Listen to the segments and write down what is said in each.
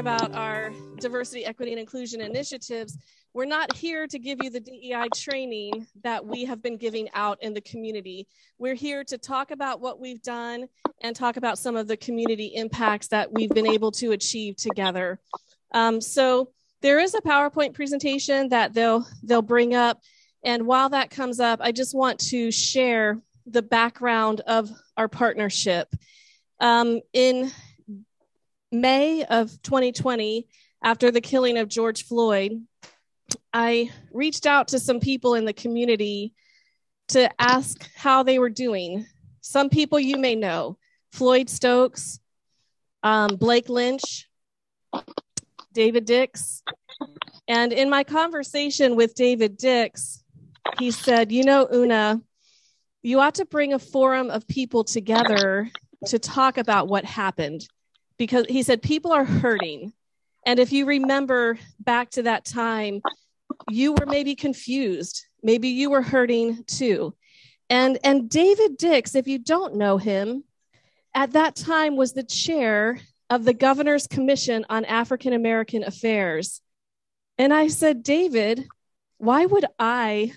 about our diversity, equity, and inclusion initiatives, we're not here to give you the DEI training that we have been giving out in the community. We're here to talk about what we've done and talk about some of the community impacts that we've been able to achieve together. So there is a PowerPoint presentation that they'll bring up. And while that comes up, I just want to share the background of our partnership. In May of 2020, after the killing of George Floyd, I reached out to some people in the community to ask how they were doing. Some people you may know, Floyd Stokes, Blake Lynch, David Dix. And in my conversation with David Dix, he said, you know, Una, you ought to bring a forum of people together to talk about what happened. Because he said, people are hurting. And if you remember back to that time, you were maybe confused. Maybe you were hurting too. And David Dix, if you don't know him, at that time was the chair of the Governor's Commission on African American Affairs. And I said, David, why would I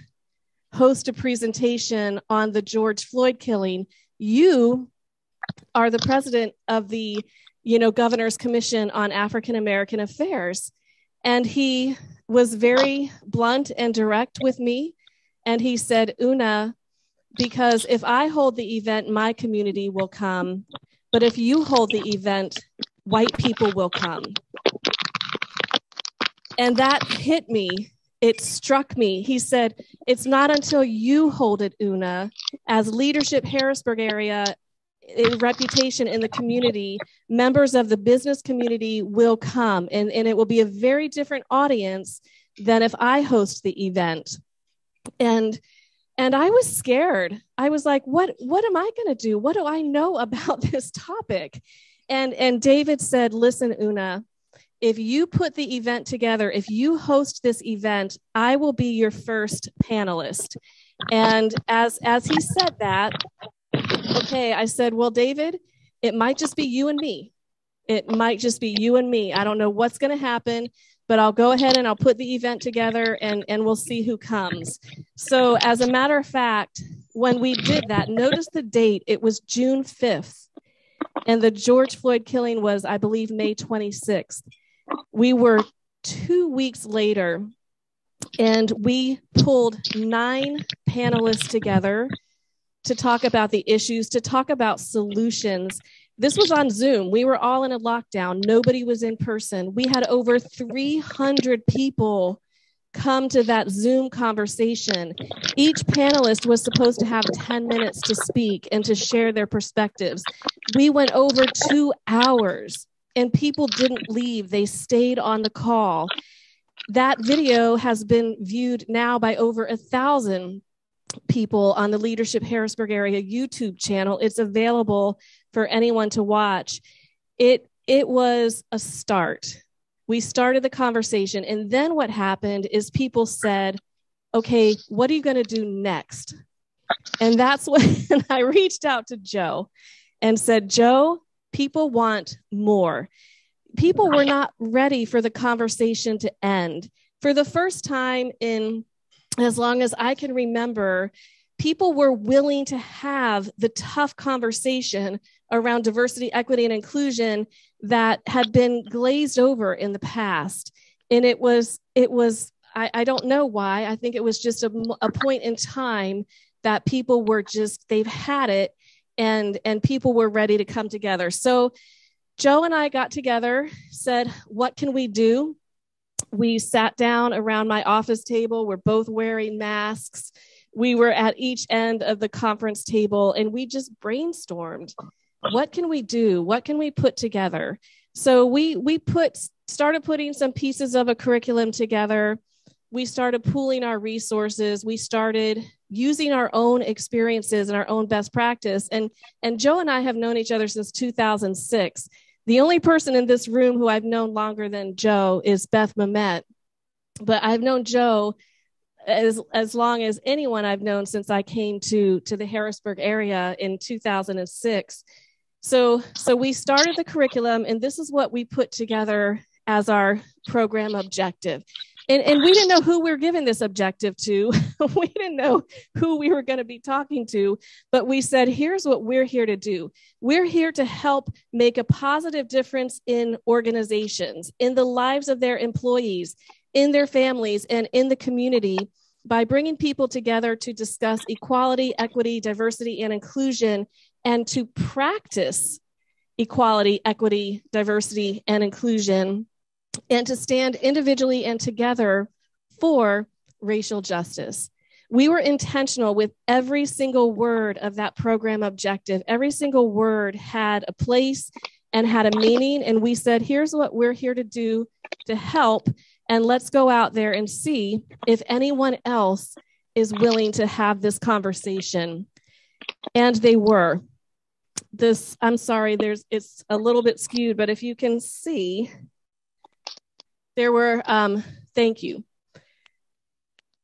host a presentation on the George Floyd killing? You are the president of the Governor's Commission on African American Affairs. And he was very blunt and direct with me. And he said, Una, because if I hold the event, my community will come. But if you hold the event, white people will come. And that hit me. It struck me. He said, it's not until you hold it, Una, as leadership Harrisburg area reputation in the community, members of the business community will come, and it will be a very different audience than if I host the event. And I was scared. I was like, what am I going to do? What do I know about this topic? And David said, listen, Una, if you put the event together, if you host this event, I will be your first panelist. And as he said that, okay, I said, well, David, it might just be you and me. It might just be you and me. I don't know what's going to happen, but I'll go ahead and I'll put the event together and we'll see who comes. So as a matter of fact, when we did that, notice the date, it was June 5th. And the George Floyd killing was, I believe, May 26th. We were 2 weeks later and we pulled 9 panelists together to talk about the issues, to talk about solutions. This was on Zoom. We were all in a lockdown. Nobody was in person. We had over 300 people come to that Zoom conversation. Each panelist was supposed to have 10 minutes to speak and to share their perspectives. We went over 2 hours and people didn't leave. They stayed on the call. That video has been viewed now by over 1,000 people on the Leadership Harrisburg area YouTube channel. It's available for anyone to watch. It was a start. We started the conversation, and then what happened is people said, okay, what are you going to do next? And that's when I reached out to Joe and said, Joe, people want more. People were not ready for the conversation to end. For the first time in as long as I can remember, people were willing to have the tough conversation around diversity, equity, and inclusion that had been glazed over in the past. And it was, I don't know why. I think it was just a point in time that people were just, they've had it and people were ready to come together. So Joe and I got together, said, what can we do? We sat down around my office table. We're both wearing masks. We were at each end of the conference table and we just brainstormed. What can we do? What can we put together? So we started putting some pieces of a curriculum together. We started pooling our resources. We started using our own experiences and our own best practice. And Joe and I have known each other since 2006. The only person in this room who I've known longer than Joe is Beth Mamet, but I've known Joe as long as anyone I've known since I came to the Harrisburg area in 2006. So we started the curriculum, and this is what we put together as our program objective. And we didn't know who we were giving this objective to. We didn't know who we were going to be talking to, but we said, here's what we're here to do. We're here to help make a positive difference in organizations, in the lives of their employees, in their families, and in the community by bringing people together to discuss equality, equity, diversity, and inclusion, and to practice equality, equity, diversity, and inclusion, and to stand individually and together for racial justice. We were intentional with every single word of that program objective. Every single word had a place and had a meaning. And we said, here's what we're here to do to help. And let's go out there and see if anyone else is willing to have this conversation. And they were. I'm sorry, it's a little bit skewed, but if you can see, there were, thank you.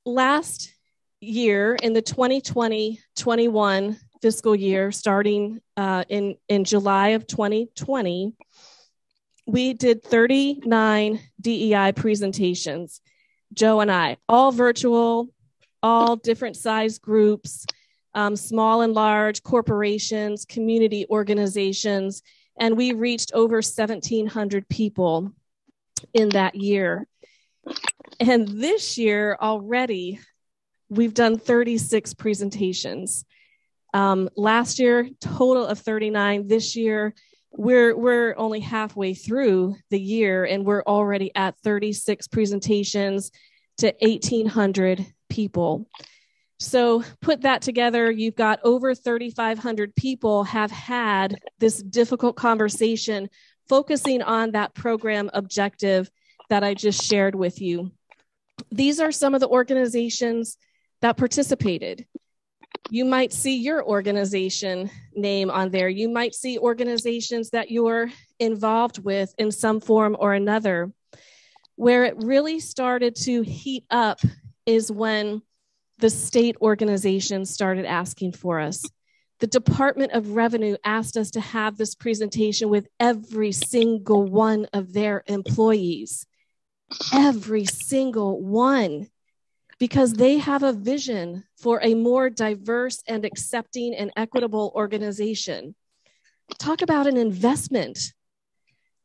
Last year in the 2020-21 fiscal year, starting in July of 2020, we did 39 DEI presentations, Joe and I, all virtual, all different size groups, small and large corporations, community organizations, and we reached over 1,700 people in that year. And this year already, we've done 36 presentations. Last year, total of 39. This year, we're only halfway through the year, and we're already at 36 presentations to 1,800 people. So put that together, you've got over 3,500 people have had this difficult conversation focusing on that program objective that I just shared with you. These are some of the organizations that participated. You might see your organization name on there. You might see organizations that you're involved with in some form or another. Where it really started to heat up is when the state organizations started asking for us. The Department of Revenue asked us to have this presentation with every single one of their employees, every single one, because they have a vision for a more diverse and accepting and equitable organization. Talk about an investment.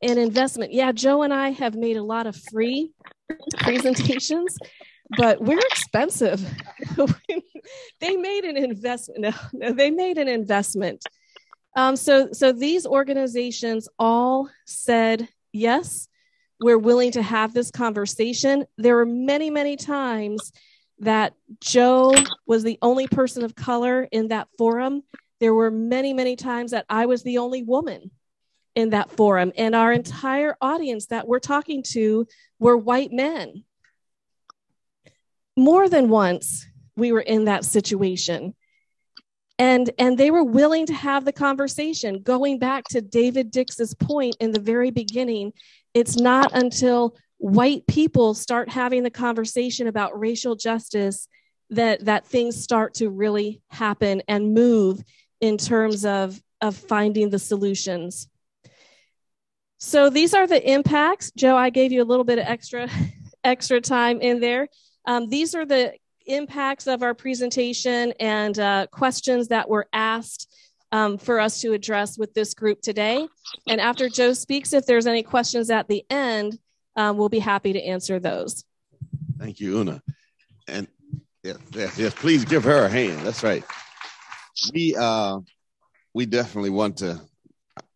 An investment. Yeah, Joe and I have made a lot of free presentations, but we're expensive. They made an investment. No, they made an investment. So these organizations all said, yes, we're willing to have this conversation. There were many, many times that Joe was the only person of color in that forum. There were many, many times that I was the only woman in that forum. And our entire audience that we're talking to were white men. More than once, we were in that situation. And they were willing to have the conversation. Going back to David Dix's point in the very beginning, it's not until white people start having the conversation about racial justice that things start to really happen and move in terms of finding the solutions. So these are the impacts. Joe, I gave you a little bit of extra time in there. These are the impacts of our presentation and questions that were asked for us to address with this group today. And after Joe speaks, if there's any questions at the end, we'll be happy to answer those. Thank you, Una. And yes, please give her a hand. That's right. We definitely want to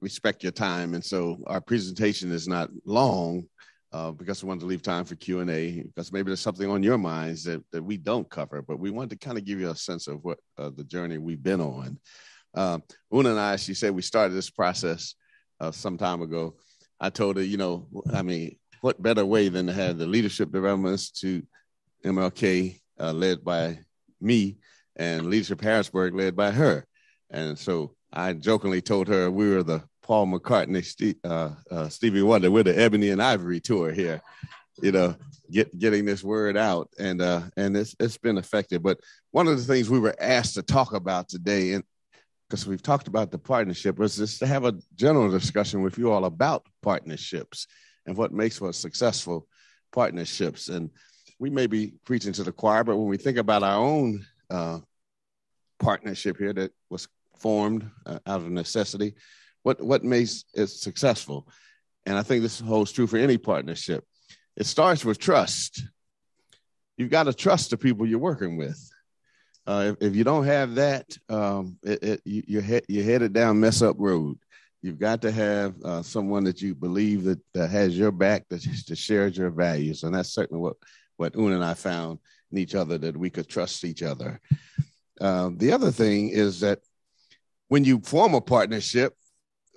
respect your time. And so our presentation is not long because we want to leave time for Q&A, because maybe there's something on your minds that we don't cover, but we want to kind of give you a sense of what the journey we've been on. Una and I, she said we started this process some time ago. I told her, what better way than to have the Leadership Development Institute, MLK, led by me, and Leadership Harrisburg led by her. And so I jokingly told her we were the Paul McCartney, Stevie Wonder. We're the Ebony and Ivory tour here, getting this word out, and it's been effective. But one of the things we were asked to talk about today, and because we've talked about the partnership, was just to have a general discussion with you all about partnerships. and what makes for successful partnerships. And we may be preaching to the choir, but when we think about our own partnership here that was formed out of necessity, what makes it successful? And I think this holds true for any partnership. It starts with trust. You've got to trust the people you're working with. If you don't have that, you're headed down mess up road. You've got to have someone that you believe that has your back, that shares your values. And that's certainly what Una and I found in each other, that we could trust each other. The other thing is that when you form a partnership,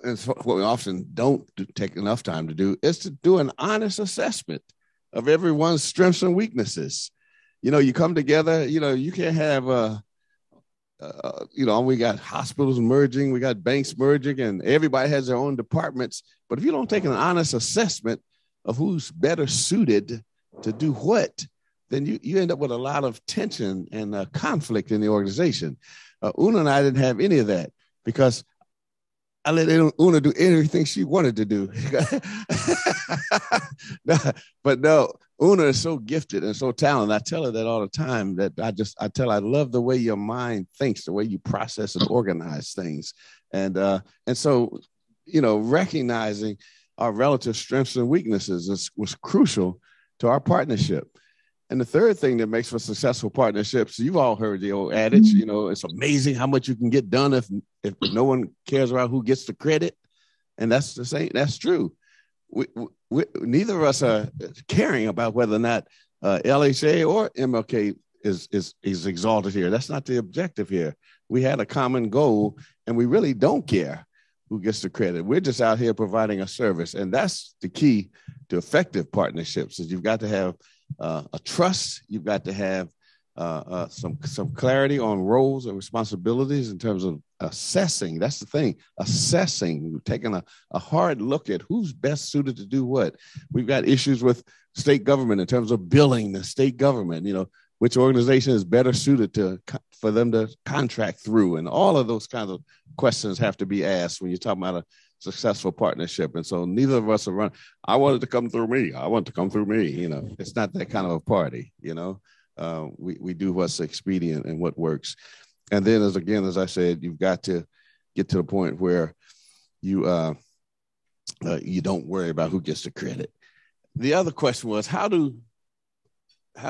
and what we often don't take enough time to do, is to do an honest assessment of everyone's strengths and weaknesses. You come together, you can't have, we got hospitals merging, we got banks merging, and everybody has their own departments. But if you don't take an honest assessment of who's better suited to do what, then you end up with a lot of tension and conflict in the organization. Una and I didn't have any of that because I let Una do everything she wanted to do. But no, Una is so gifted and so talented. I tell her that all the time, that I love the way your mind thinks, the way you process and organize things. And so, recognizing our relative strengths and weaknesses was crucial to our partnership. And the third thing that makes for successful partnerships, you've all heard the old adage, it's amazing how much you can get done if no one cares about who gets the credit. And that's true. Neither of us are caring about whether or not LHA or MLK is exalted here. That's not the objective here. We had a common goal, and we really don't care who gets the credit. We're just out here providing a service. And that's the key to effective partnerships, is you've got to have a trust. You've got to have some clarity on roles and responsibilities in terms of assessing. That's the thing, assessing, taking a hard look at who's best suited to do what. We've got issues with state government in terms of billing the state government, which organization is better suited for them to contract through. And all of those kinds of questions have to be asked when you're talking about a successful partnership. And so neither of us are running, I wanted to come through me. I want to come through me. It's not that kind of a party, we do what's expedient and what works. And then as I said, you've got to get to the point where you don't worry about who gets the credit. The other question was, how do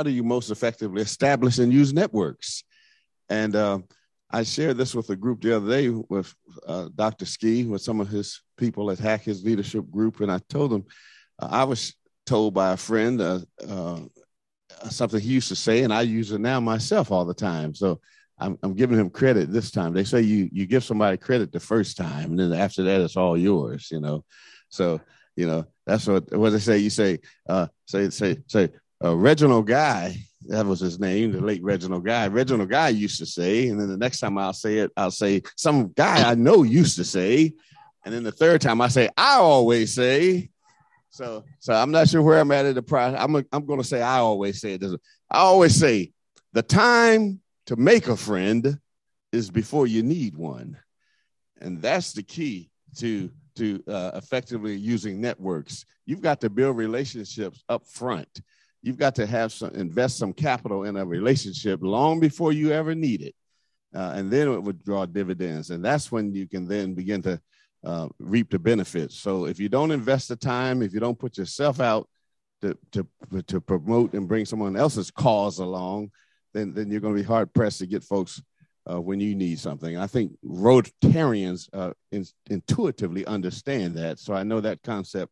you most effectively establish and use networks? And I shared this with a group the other day with Dr. Ski, with some of his people at Hack His Leadership Group. And I told him, I was told by a friend something he used to say, and I use it now myself all the time. So I'm giving him credit this time. They say you give somebody credit the first time, and then after that, it's all yours, So, that's what they say. You say Reginald Guy, that was his name, the late Reginald Guy. Reginald Guy used to say, and then the next time I'll say it, I'll say some guy I know used to say. And then the third time I say, I always say. So I'm not sure where I'm at in the process. I'm going to say I always say it. I always say the time to make a friend is before you need one. And that's the key to effectively using networks. You've got to build relationships up front. You've got to invest some capital in a relationship long before you ever need it. And then it would draw dividends. And that's when you can then begin to reap the benefits. So if you don't invest the time, if you don't put yourself out to promote and bring someone else's cause along, then you're going to be hard pressed to get folks when you need something. I think Rotarians intuitively understand that. So I know that concept.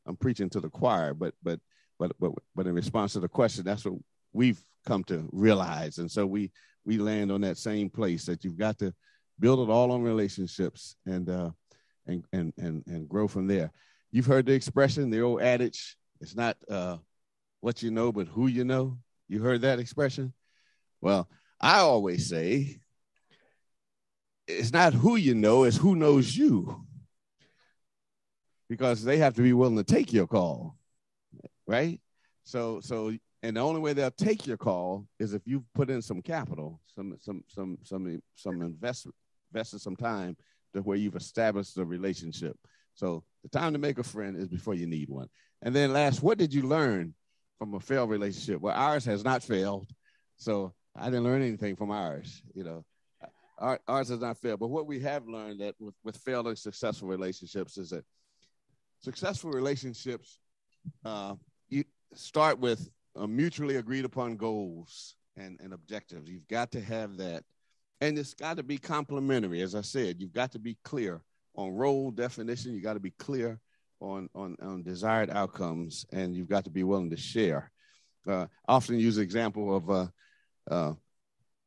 I'm preaching to the choir, but in response to the question, that's what we've come to realize. And so we land on that same place, that you've got to build it all on relationships and grow from there. You've heard the expression, the old adage, it's not what you know, but who you know. You heard that expression? Well, I always say it's not who you know, it's who knows you. Because they have to be willing to take your call, right? So, and the only way they'll take your call is if you put in some capital, some investment, invested some time to where you've established the relationship. So the time to make a friend is before you need one. And then last, what did you learn from a failed relationship? Well, ours has not failed. So I didn't learn anything from ours. Ours has not failed. But what we have learned that with failed and successful relationships is that successful relationships, you start with mutually agreed upon goals and objectives. You've got to have that. And it's got to be complementary. As I said, you've got to be clear on role definition. You got to be clear on desired outcomes, and you've got to be willing to share. I often use the example of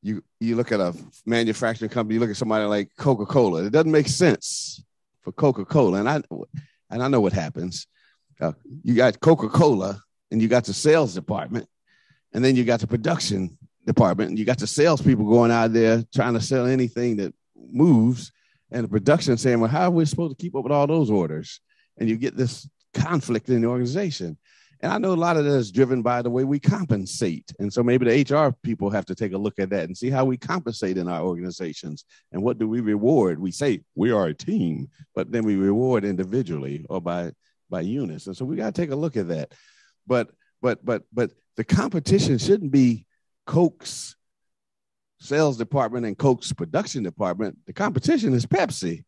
you look at a manufacturing company, you look at somebody like Coca-Cola. It doesn't make sense for Coca-Cola, and I know what happens. You got Coca-Cola, and you got the sales department, and then you got the production department, and you got the salespeople going out there trying to sell anything that moves, and the production saying, well, how are we supposed to keep up with all those orders? And you get this conflict in the organization. And I know a lot of that is driven by the way we compensate. And so maybe the HR people have to take a look at that and see how we compensate in our organizations. And what do we reward? We say we are a team, but then we reward individually or by units. And so we got to take a look at that. But the competition shouldn't be Coke's sales department and Coke's production department. The competition is Pepsi.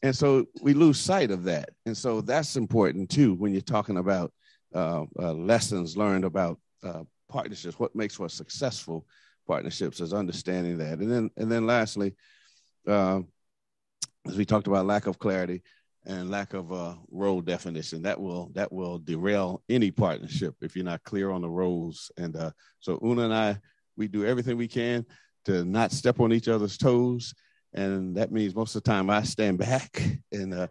And so we lose sight of that. And so that's important too, when you're talking about lessons learned about partnerships. What makes for successful partnerships is understanding that. And then lastly, as we talked about lack of clarity and lack of role definition, that will derail any partnership if you're not clear on the roles. And so Una and I, we do everything we can to not step on each other's toes. And that means most of the time I stand back. And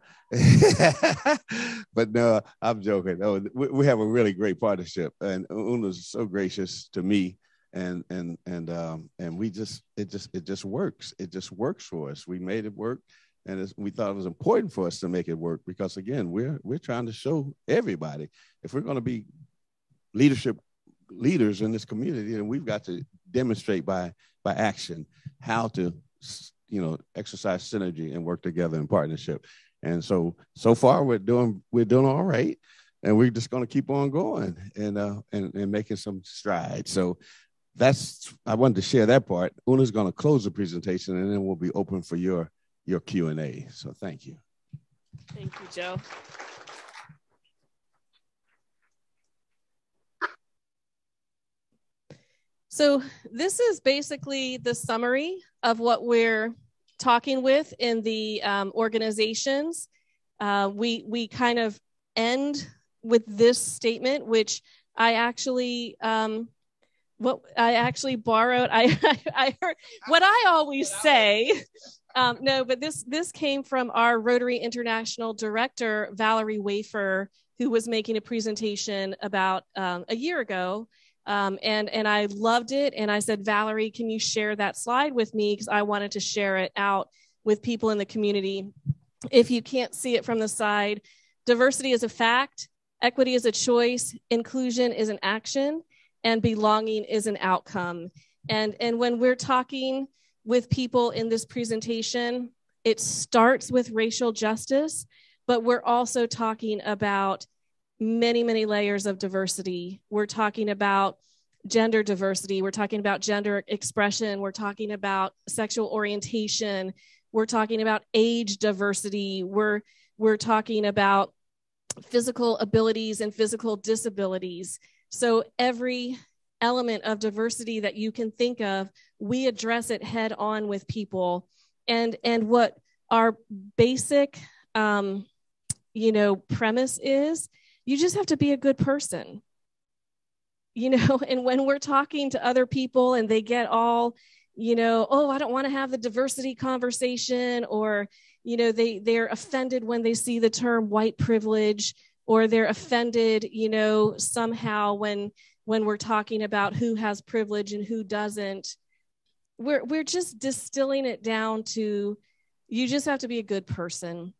but no, I'm joking. No, we have a really great partnership, and Una's so gracious to me, and we just it just works. It just works for us. We made it work, and we thought it was important for us to make it work because again, we're trying to show everybody if we're going to be leaders in this community, and we've got to demonstrate by action how to exercise synergy and work together in partnership. And so far we're doing all right, and we're just going to keep on going and making some strides. So I wanted to share that part. Una's going to close the presentation, and then we'll be open for your Q&A. So thank you. Thank you, Joe. So this is basically the summary of what we're talking with in the organizations. We kind of end with this statement, which I actually borrowed. I heard what I always say. No, but this came from our Rotary International Director, Valerie Wafer, who was making a presentation about a year ago. And I loved it. And I said, Valerie, can you share that slide with me? Because I wanted to share it out with people in the community. If you can't see it from the side, diversity is a fact, equity is a choice, inclusion is an action, and belonging is an outcome. And when we're talking with people in this presentation, it starts with racial justice, but we're also talking about many, many layers of diversity. We're talking about gender diversity. We're talking about gender expression. We're talking about sexual orientation. We're talking about age diversity. We're talking about physical abilities and physical disabilities. So every element of diversity that you can think of, we address it head on with people. And what our basic, premise is, you just have to be a good person, and when we're talking to other people and they get all, oh, I don't want to have the diversity conversation, or, they're offended when they see the term white privilege, or they're offended, somehow when we're talking about who has privilege and who doesn't. We're just distilling it down to, you just have to be a good person.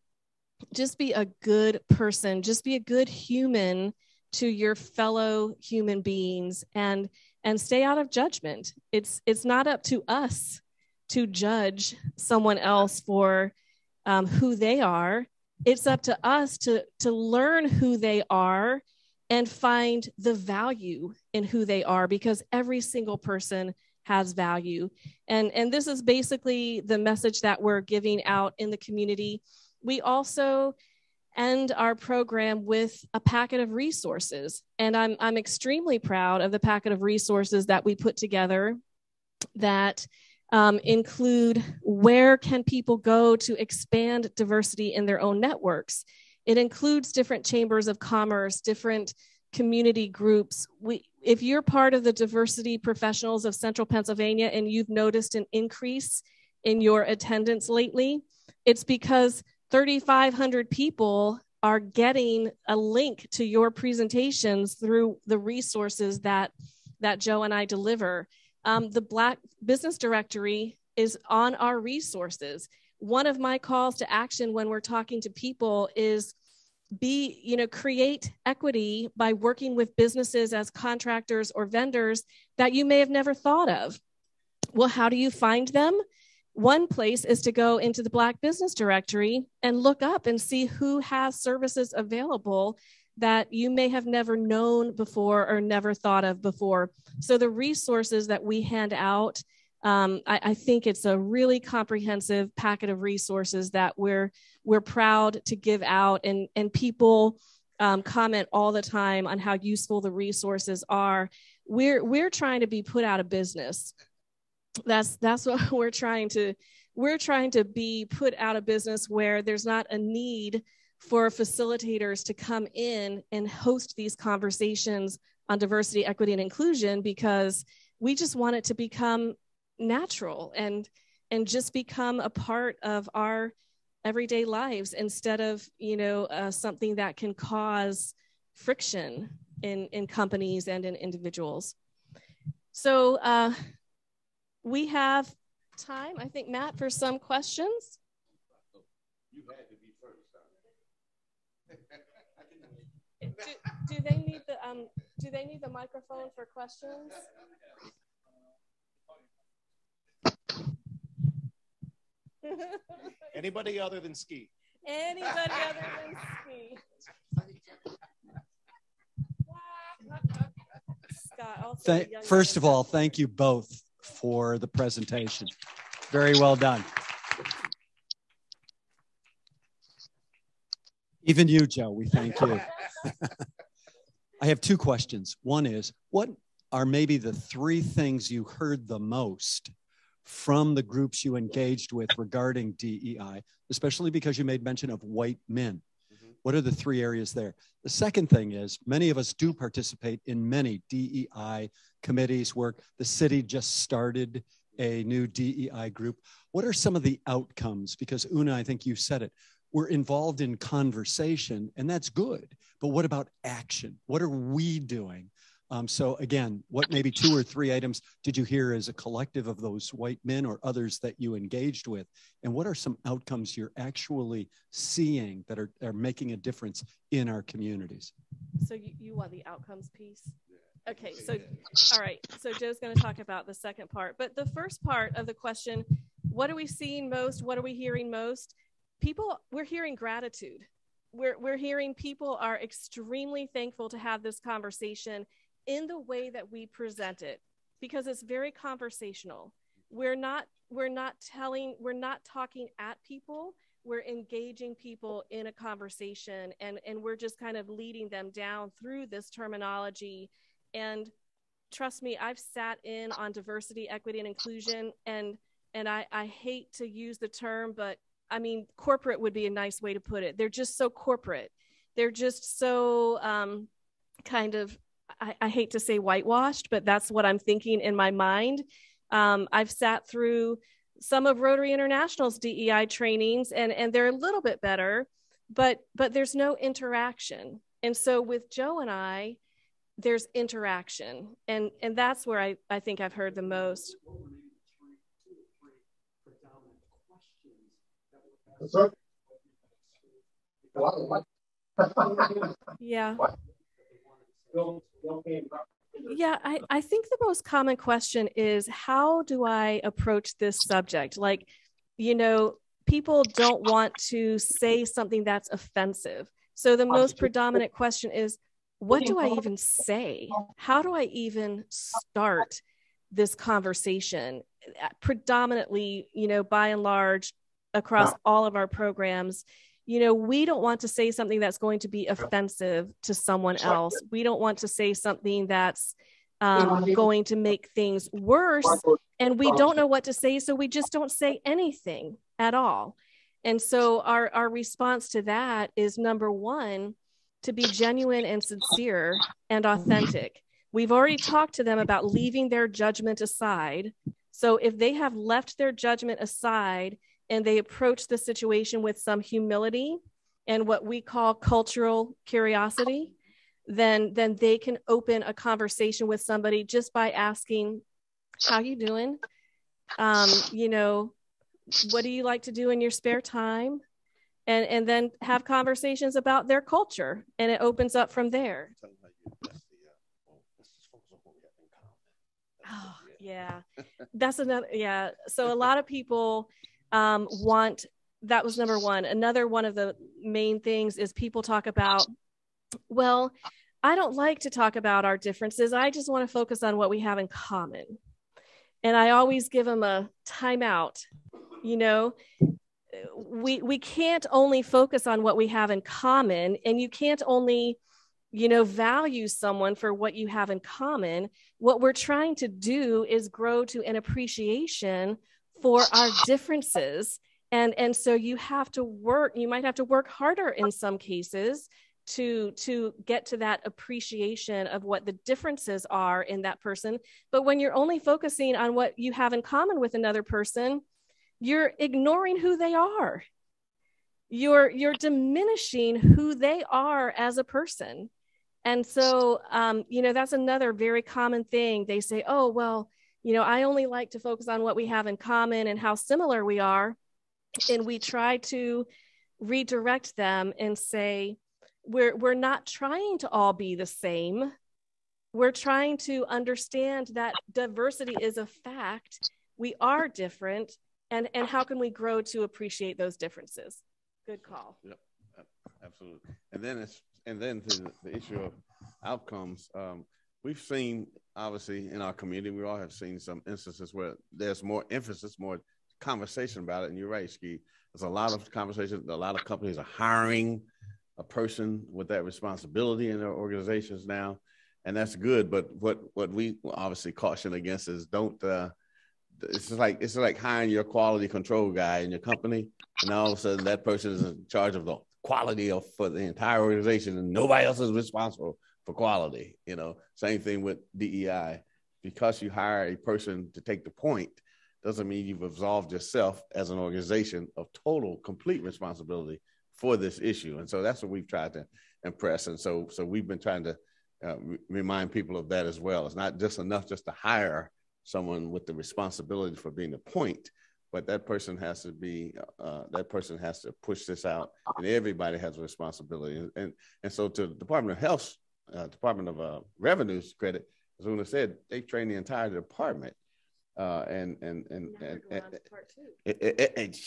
Just be a good person. Just be a good human to your fellow human beings, and stay out of judgment. It's not up to us to judge someone else for who they are. it's up to us to learn who they are and find the value in who they are, because every single person has value. And this is basically the message that we're giving out in the community. We also end our program with a packet of resources. And I'm extremely proud of the packet of resources that we put together that include where can people go to expand diversity in their own networks. It includes different chambers of commerce, different community groups. If you're part of the diversity professionals of Central Pennsylvania and you've noticed an increase in your attendance lately, it's because 3,500 people are getting a link to your presentations through the resources that Joe and I deliver. The Black Business Directory is on our resources. One of my calls to action when we're talking to people is create equity by working with businesses as contractors or vendors that you may have never thought of. Well, how do you find them? One place is to go into the Black Business Directory and look up and see who has services available that you may have never known before or never thought of before. So the resources that we hand out, I think it's a really comprehensive packet of resources that we're proud to give out, and people comment all the time on how useful the resources are. We're trying to be put out of business. That's what we're trying to be put out of business, where there's not a need for facilitators to come in and host these conversations on diversity, equity, and inclusion, because we just want it to become natural and just become a part of our everyday lives, instead of something that can cause friction in companies and in individuals. So we have time, I think, Matt, for some questions. You had to be first. Do they need the microphone for questions? Anybody other than Ski? Anybody other than Ski? Scott, first of all, thank you both for the presentation. Very well done. Even you, Joe, we thank you. I have two questions. One is, what are maybe the three things you heard the most from the groups you engaged with regarding DEI, especially because you made mention of white men? What are the three areas there? The second thing is, many of us do participate in many DEI committees work. The city just started a new DEI group. What are some of the outcomes? Because Una, I think you said it, we're involved in conversation, and that's good. But what about action? What are we doing? So again, what maybe two or three items did you hear as a collective of those white men or others that you engaged with? And what are some outcomes you're actually seeing that are making a difference in our communities? So you want the outcomes piece? Okay, so all right. So Joe's going to talk about the second part. But the first part of the question, what are we seeing most? What are we hearing most? We're hearing gratitude. We're hearing people are extremely thankful to have this conversation in the way that we present it, because it's very conversational. We're not talking at people. We're engaging people in a conversation, and we're just kind of leading them down through this terminology. And trust me, I've sat in on diversity, equity, and inclusion, and I hate to use the term, but I mean, corporate would be a nice way to put it. They're just so corporate. They're just so kind of, I hate to say whitewashed, but that's what I'm thinking in my mind. I've sat through some of Rotary International's DEI trainings, and they're a little bit better, but there's no interaction. And so with Joe and I, there's interaction. And that's where I think I've heard the most. Yeah. Yeah, I think the most common question is, how do I approach this subject? Like, people don't want to say something that's offensive. So the most predominant question is, what do I even say? How do I even start this conversation? Predominantly, by and large, across all of our programs, we don't want to say something that's going to be offensive to someone else. We don't want to say something that's going to make things worse. And we don't know what to say, so we just don't say anything at all. And so our response to that is, number one, to be genuine and sincere and authentic. We've already talked to them about leaving their judgment aside. So if they have left their judgment aside and they approach the situation with some humility and what we call cultural curiosity, then they can open a conversation with somebody just by asking, how you doing? What do you like to do in your spare time? And then have conversations about their culture, and it opens up from there. Oh, yeah. That's another, yeah. So a lot of people want, that was number one. Another one of the main things is people talk about, well, I don't like to talk about our differences. I just want to focus on what we have in common. And I always give them a timeout. We can't only focus on what we have in common, and you can't only, value someone for what you have in common. What we're trying to do is grow to an appreciation for our differences. And so you might have to work harder in some cases to get to that appreciation of what the differences are in that person. But when you're only focusing on what you have in common with another person, you're ignoring who they are. You're diminishing who they are as a person. And so, that's another very common thing. They say, oh, well, I only like to focus on what we have in common and how similar we are. And we try to redirect them and say, we're not trying to all be the same. We're trying to understand that diversity is a fact. We are different. And how can we grow to appreciate those differences? Good call. Yep, absolutely. And then to the issue of outcomes, we've seen, obviously, in our community, we all have seen some instances where there's more emphasis, more conversation about it. And you're right, Ski. There's a lot of conversation. A lot of companies are hiring a person with that responsibility in their organizations now, and that's good. But what we obviously caution against is don't. It's like hiring your quality control guy in your company, and all of a sudden that person is in charge of the quality for the entire organization, and nobody else is responsible for quality. Same thing with DEI. Because you hire a person to take the point, doesn't mean you've absolved yourself as an organization of total, complete responsibility for this issue. And so that's what we've tried to impress. And so we've been trying to remind people of that as well. It's not just enough just to hire someone with the responsibility for being the point, but that person has to push this out, and everybody has a responsibility. And so to the Department of Health, Department of Revenue's credit, as Una said, they trained the entire department.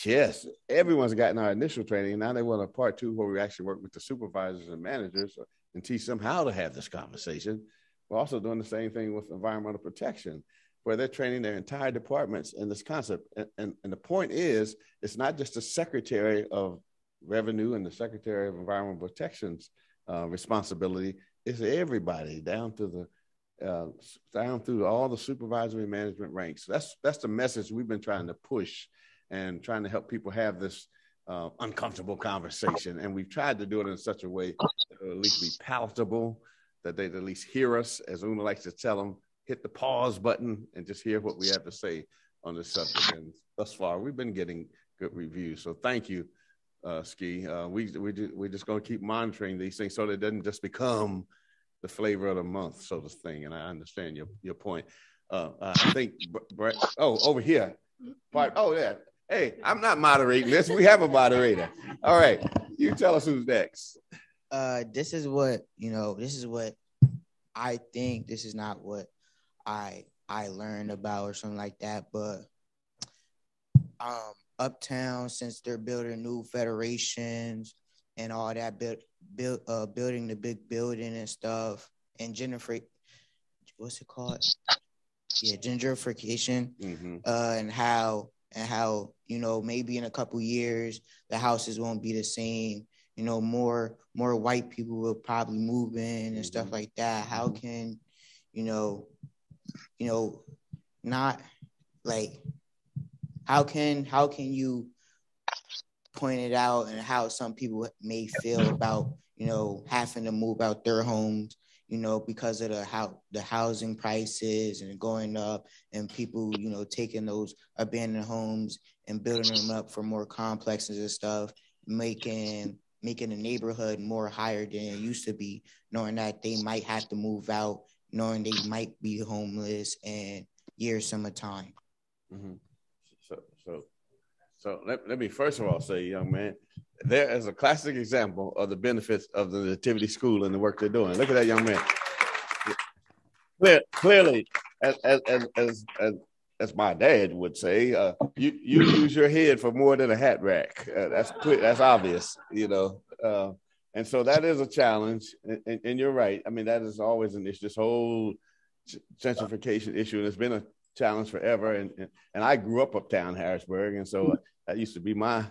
Yes, everyone's gotten our initial training, and now they want a part two where we actually work with the supervisors and managers and teach them how to have this conversation. We're also doing the same thing with environmental protection, where they're training their entire departments in this concept. And the point is, it's not just the Secretary of Revenue and the Secretary of Environmental Protection's responsibility. It's everybody down through all the supervisory management ranks. That's the message we've been trying to push and trying to help people have this uncomfortable conversation. And we've tried to do it in such a way that it'll at least be palatable, that they'd at least hear us, as Una likes to tell them, hit the pause button and just hear what we have to say on this subject. And thus far, we've been getting good reviews. So thank you, Ski. We're just going to keep monitoring these things so that it doesn't just become the flavor of the month sort of thing. And I understand your point. I think, Brett, over here. Yeah. Hey, I'm not moderating this. We have a moderator. All right. You tell us who's next. This is what I think. This is not what I learned about or something like that, but uptown, since they're building new federations and all that, building the big building and stuff, and what's it called? Yeah, gentrification, and how maybe in a couple years the houses won't be the same. More white people will probably move in and stuff like that. How can not like how can you point it out, and how some people may feel about having to move out their homes, because of the housing prices and going up, and people taking those abandoned homes and building them up for more complexes and stuff, making the neighborhood more higher than it used to be, knowing that they might have to move out, knowing they might be homeless in years summertime. So let me first of all say, young man, there is a classic example of the benefits of the Nativity School and the work they're doing. Look at that young man. Clearly, as my dad would say, you use your head for more than a hat rack. That's clear. That's obvious, and so that is a challenge. And you're right. I mean, that is always an issue. This whole gentrification issue, and it's been a challenge forever. And I grew up uptown Harrisburg, and so that used to be my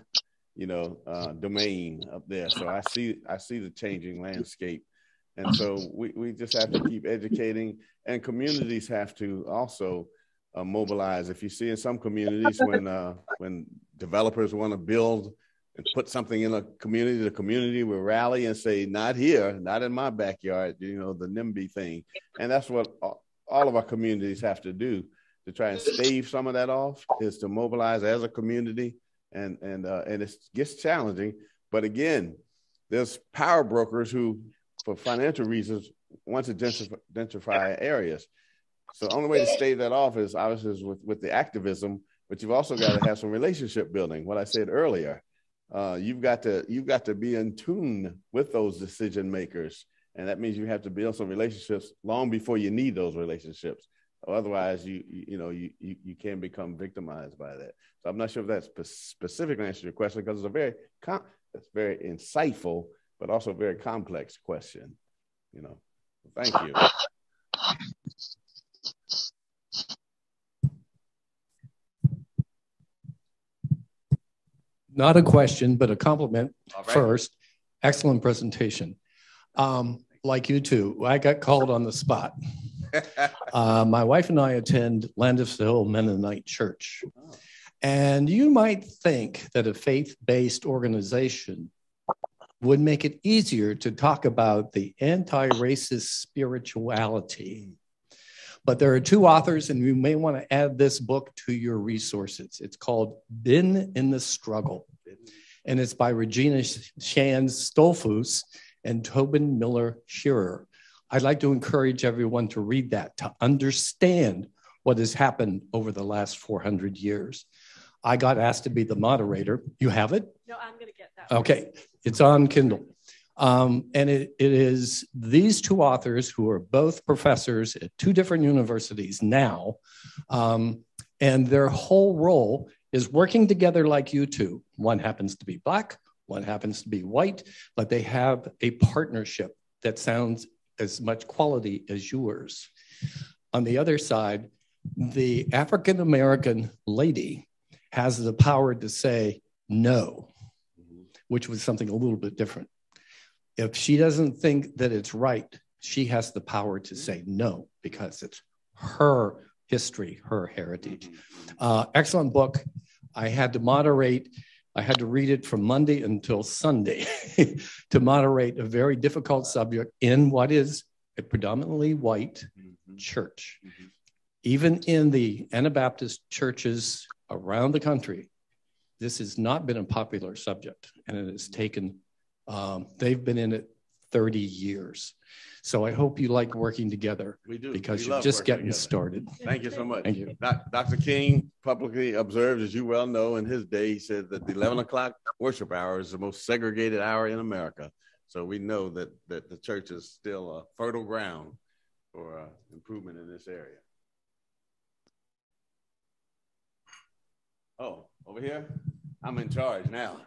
domain up there. So I see the changing landscape. And so we just have to keep educating, and communities have to also mobilize. If you see in some communities when developers want to build and put something in a community, the community will rally and say, not here, not in my backyard, the NIMBY thing. And that's what all of our communities have to do to try and stave some of that off, is to mobilize as a community. And it gets challenging. But again, there's power brokers who, for financial reasons, want to gentrify areas. So the only way to stave that off is obviously with the activism, but you've also got to have some relationship building. What I said earlier, you've got to be in tune with those decision makers, and that means you have to build some relationships long before you need those relationships. Otherwise, you can become victimized by that. So I'm not sure if that's specifically answers your question, because it's a very insightful, but also a very complex question. Thank you. Not a question, but a compliment Right. first. Excellent presentation. Like you two, I got called on the spot. My wife and I attend Landisville Mennonite Church. And you might think that a faith-based organization would make it easier to talk about the anti-racist spirituality. But there are two authors, and you may want to add this book to your resources. It's called Been in the Struggle, and it's by Regina Stolfus and Tobin Miller Shearer. I'd like to encourage everyone to read that, to understand what has happened over the last 400 years. I got asked to be the moderator. You have it? No, I'm going to get that. Okay, it's on Kindle. And it is these two authors who are both professors at two different universities now. And their whole role is working together like you two. One happens to be Black, one happens to be white, but they have a partnership that sounds as much quality as yours. On the other side, the African-American lady has the power to say no, which was something a little bit different. If she doesn't think that it's right, she has the power to say no, because it's her history, her heritage. Excellent book. I had to moderate. I had to read it from Monday until Sunday to moderate a very difficult subject in what is a predominantly white church. Even in the Anabaptist churches around the country, this has not been a popular subject, and it has taken, they've been in it 30 years. So I hope you like working together. We do. Because you're just getting started. Thank you so much. Thank you. Dr. King publicly observed, as you well know, in his day, he said that the 11 o'clock worship hour is the most segregated hour in America. So we know that the church is still a fertile ground for improvement in this area. Oh, over here? I'm in charge now.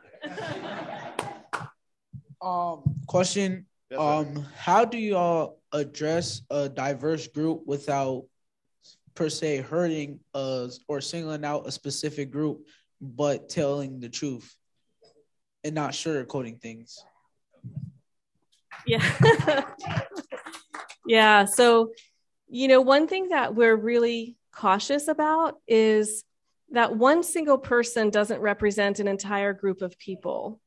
Question. Yes, how do y'all address a diverse group without per se hurting us or singling out a specific group, but telling the truth and not sugarcoating things? Yeah. Yeah. So, one thing that we're really cautious about is that one single person doesn't represent an entire group of people.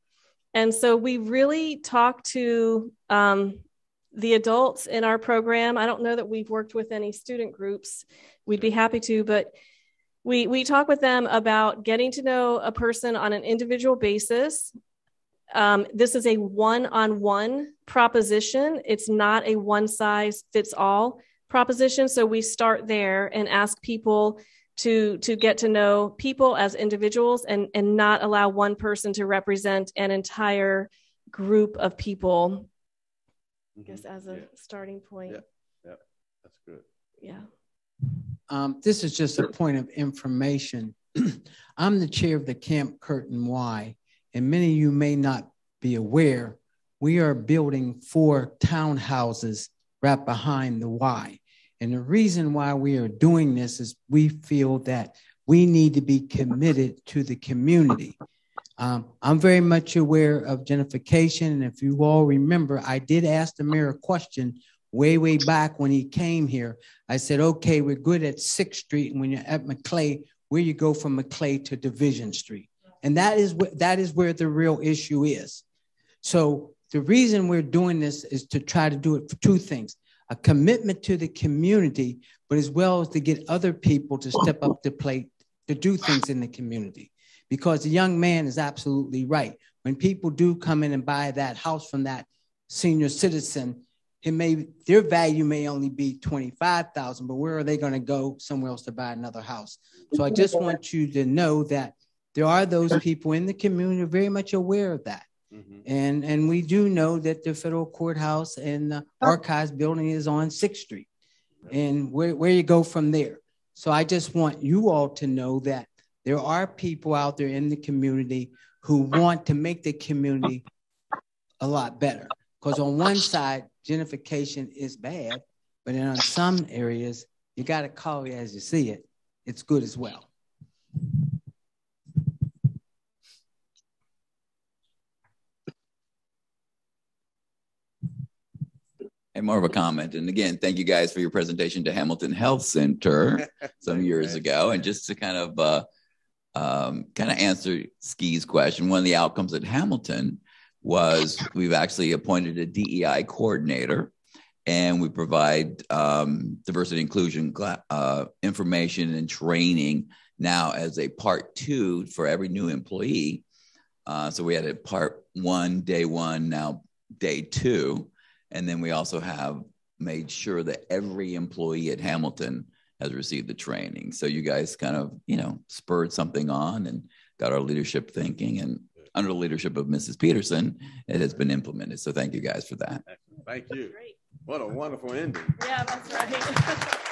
And so we really talk to the adults in our program. I don't know that we've worked with any student groups. We'd be happy to, but we talk with them about getting to know a person on an individual basis. This is a one-on-one proposition. It's not a one-size-fits-all proposition. So we start there and ask people to get to know people as individuals and not allow one person to represent an entire group of people, I guess, as a starting point. Yeah, that's good. Yeah. This is just a point of information. I'm the chair of the Camp Curtin Y, and many of you may not be aware, we are building 4 townhouses right behind the Y. And the reason why we are doing this is we feel that we need to be committed to the community. I'm very much aware of gentrification. And if you all remember, I did ask the mayor a question way back when he came here. I said, okay, we're good at 6th Street. And when you're at McClay, where you go from McClay to Division Street. And that is where the real issue is. So the reason we're doing this is to try to do it for 2 things. A commitment to the community, but as well as to get other people to step up to plate to do things in the community. Because the young man is absolutely right. When people do come in and buy that house from that senior citizen, their value may only be $25,000, but where are they going to go somewhere else to buy another house? So I just want you to know that there are those people in the community who are very much aware of that. Mm-hmm. And we do know that the federal courthouse and the archives building is on 6th Street and where you go from there. So I just want you all to know that there are people out there in the community who want to make the community a lot better. Because on one side, gentrification is bad, but in some areas, you got to call it as you see it. It's good as well. And more of a comment. And again, thank you guys for your presentation to Hamilton Health Center some years ago. And just to kind of answer Ski's question, one of the outcomes at Hamilton was we've actually appointed a DEI coordinator, and we provide diversity inclusion information and training now as a part 2 for every new employee. So we had a part 1, day 1, now day 2. And then we also have made sure that every employee at Hamilton has received the training. So you guys kind of, spurred something on and got our leadership thinking. And under the leadership of Mrs. Peterson, it has been implemented. So thank you guys for that. Thank you. Great. What a wonderful ending. Yeah, that's right.